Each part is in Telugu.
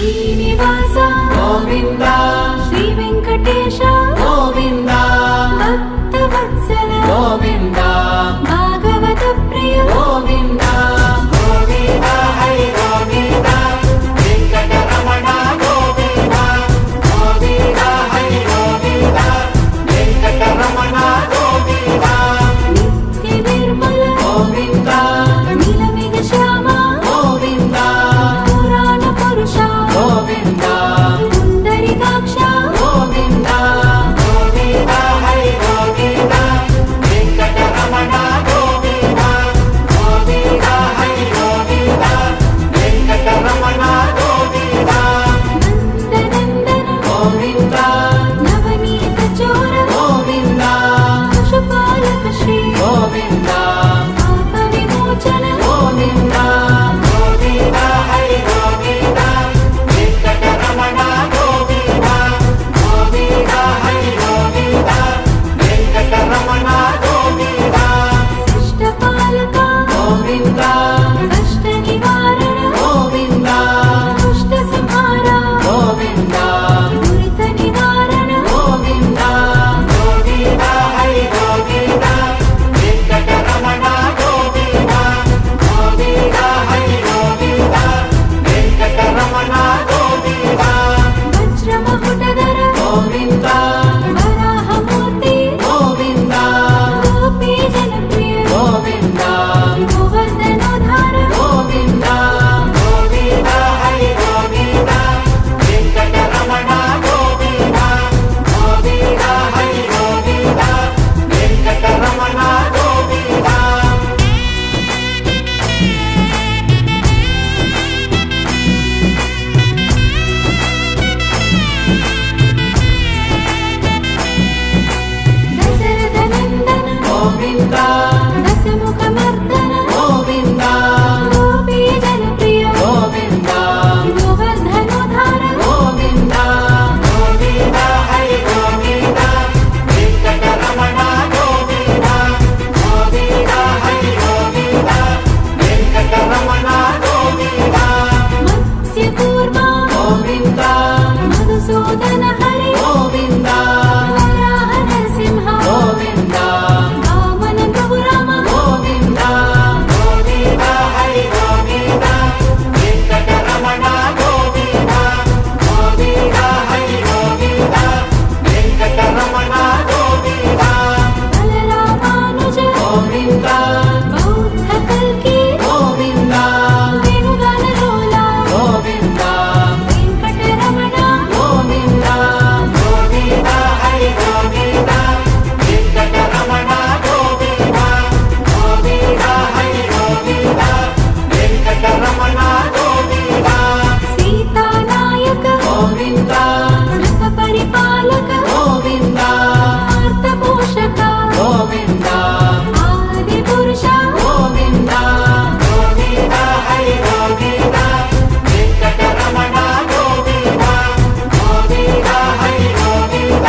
శ్రీనివాస గోవింద శ్రీ వెంకటేశ గోవింద భక్తవత్సల గోవింద భాగవత ప్రియ గోవింద గోవింద హరి గోవింద వెంకటరమణ గోవింద గోవింద హరి గోవింద వెంకటరమణ గోవింద నిత్య నిర్మల గోవింద నీలమేఘ శ్యామ గోవింద పురాణ పురుష గోవింద పుండరీకాక్ష గోవింద గోవింద హరి గోవింద వెంకటరమణ గోవింద గోవింద హరి గోవింద వెంకటరమణ గోవింద నందనందన గోవింద నవనీత చోర గోవింద పశుపాలక శ్రీ గోవింద పాప విమోచన గోవింద గోవింద హరి గోవింద వెంకటరమణ గోవింద గోవింద హరి గోవింద వెంకటరమణ గోవింద శిష్టపాలక గోవింద కష్ట నివారణ గోవింద దుష్ట సంహార గోవింద దురిత నివారణ గోవింద గోవింద హరి గోవింద వెంకటరమణ గోవింద గోవింద హరి గోవింద వెంకటరమణ గోవింద వజ్రమకుటధర గోవింద వరాహమూర్తి గోవింద గోపీ జనప్రియ గోవింద గోవర్ధనోద్ధార గోవింద గోవింద హరి గోవింద వెంకటరమణ గోవింద గోవింద హరి గోవింద వెంకటరమణ గోవింద దశరథ నందన గోవింద దశముఖమర్దన గోవింద గోపీ జనప్రియ గోవింద గోవర్ధనోద్ధార గోవింద గోవింద హరి గోవింద వెంకటరమణ గోవింద గోవింద హరి గోవింద వెంకటరమణ గోవింద మత్స్యకూర్మ గోవింద మధుసూదన హరి గోవింద వరాహ నరసింహ గోవింద వామన ప్రభు రామ గోవింద గోవింద హరి గోవింద వెంకటరమణ గోవింద గోవింద హరి గోవింద వెంకటరమణ గోవింద బలరామానుజ గోవింద బౌద్ధ కల్కి గోవింద వేణుగాన లోల గోవింద వెంకటరమణ గోవింద గోవింద హరి గోవింద వెంకటరమణ గోవింద గోవింద హరి గోవింద వెంకటరమణ గోవింద సీతానాయక గోవింద సృత పరిపాలక గోవింద ఆర్తపోషక గోవింద ఆది పురుష గోవింద గోవింద హరి గోవింద వెంకటరమణ గోవింద గోవింద హరి గోవింద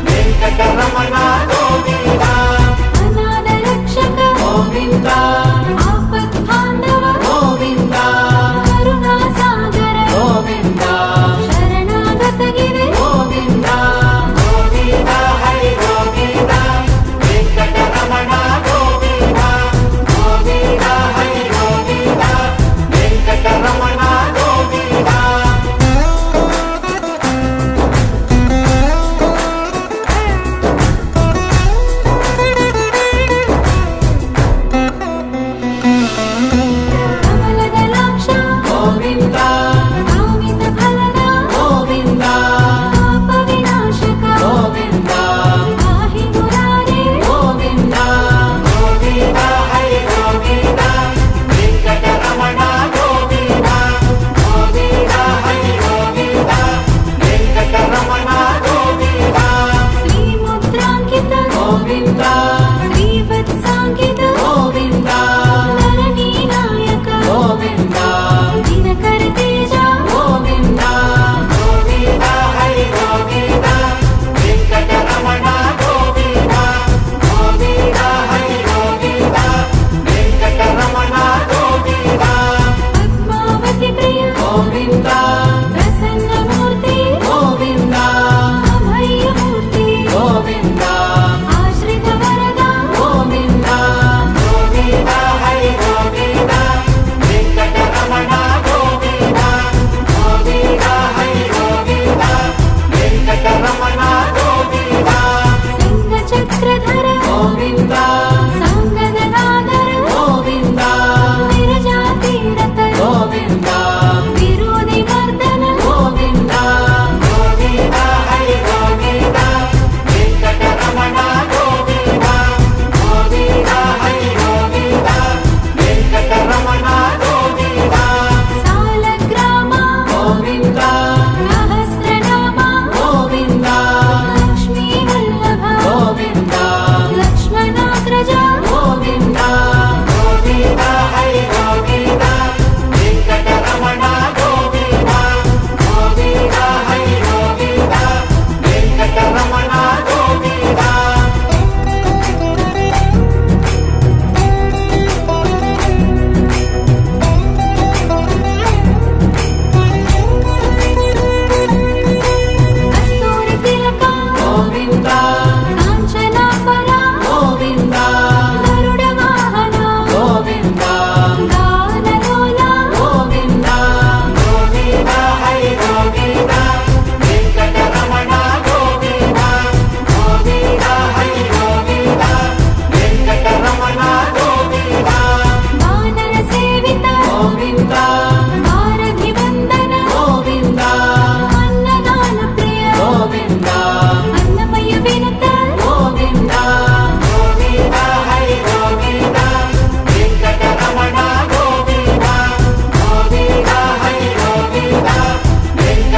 వెంకటరమణ గోవింద అనాథ రక్షక గోవింద ఆపద్బాంధవ గోవింద కరుణా సాగర గోవింద శరణాగత గిరి గోవింద గోవింద హరి గోవింద వెంకటరమణ గోవింద గోవింద హరి గోవింద వెంకటరమణ గోవింద కమలదలాక్ష గోవింద కామిత ఫల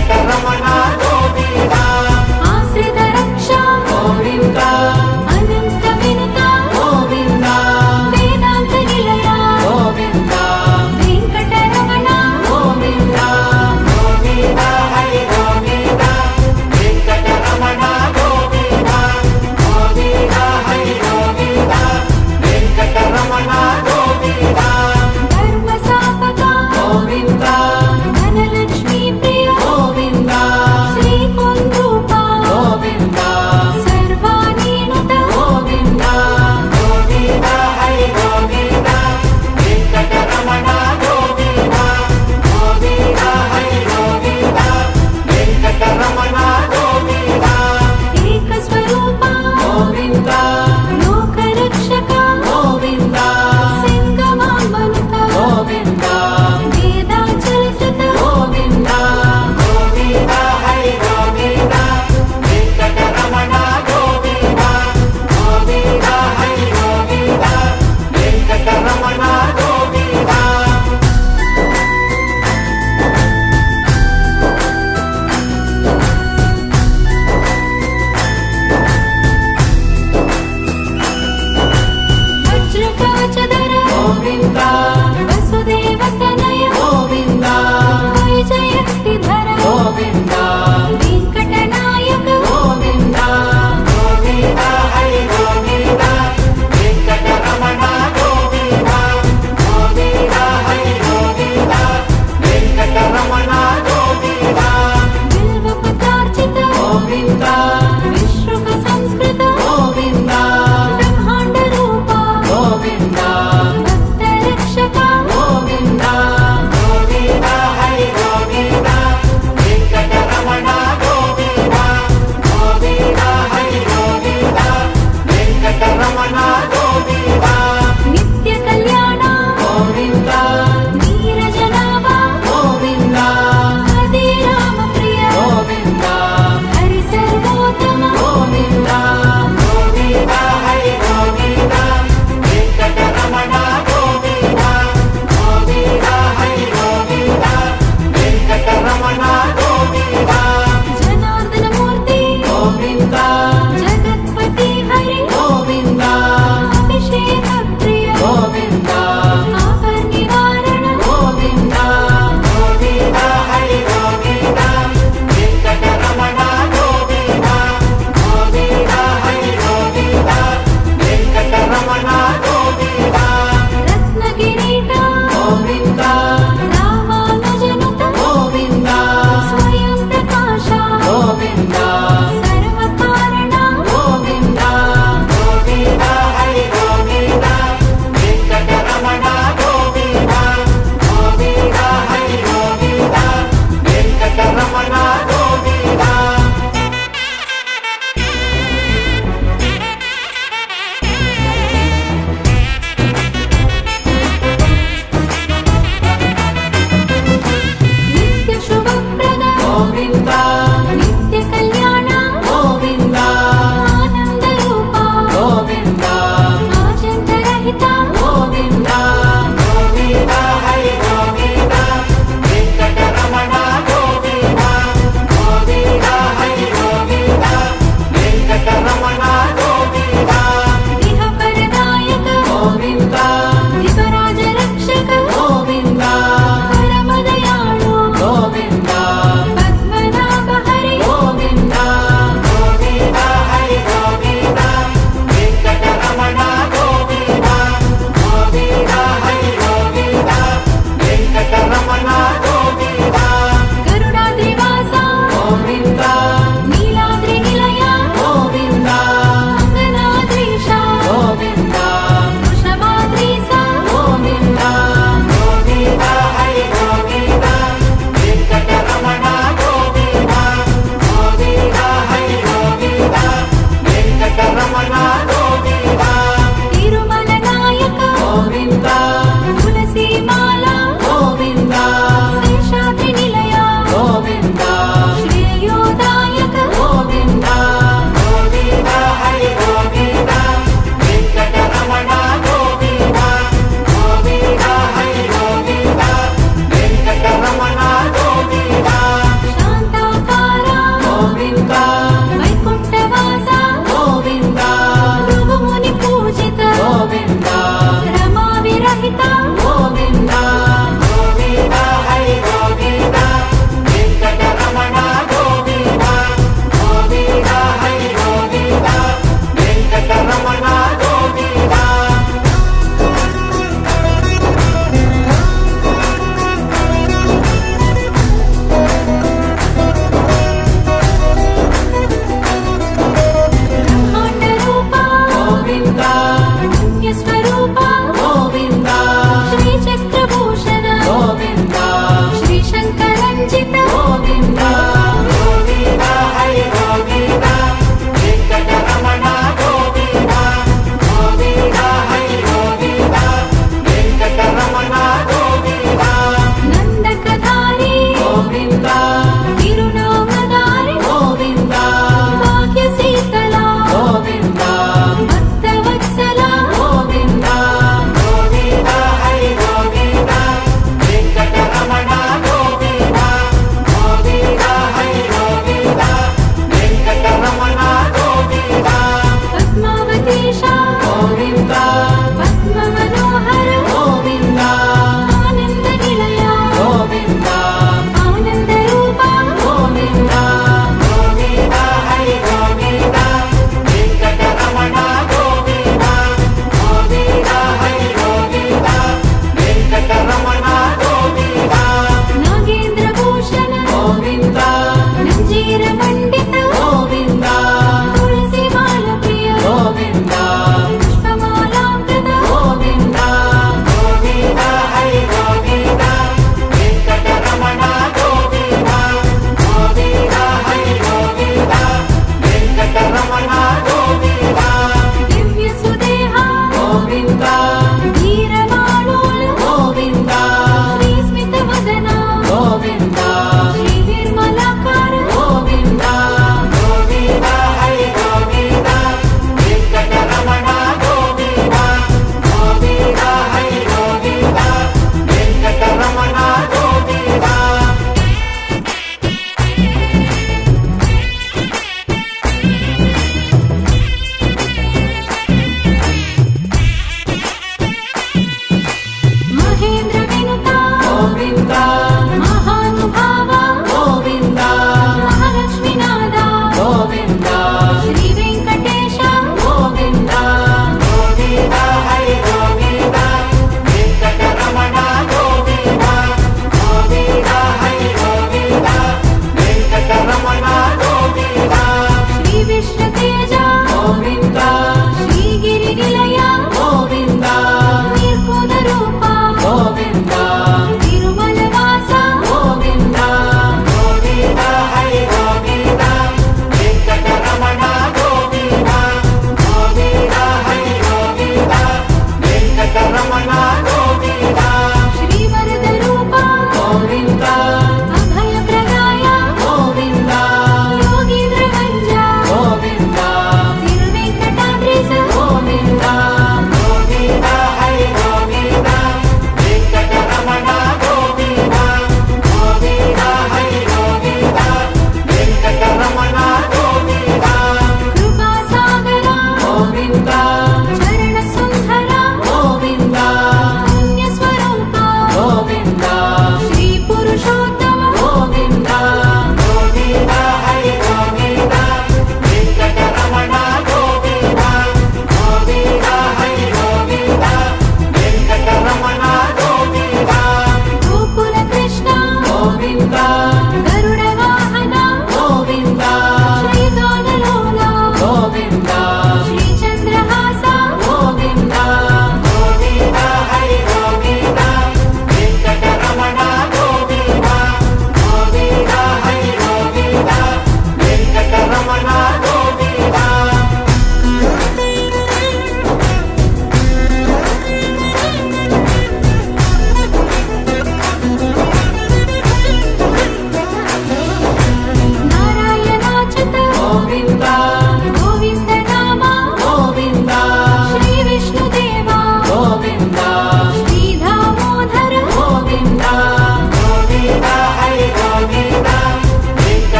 వెంకటరమణ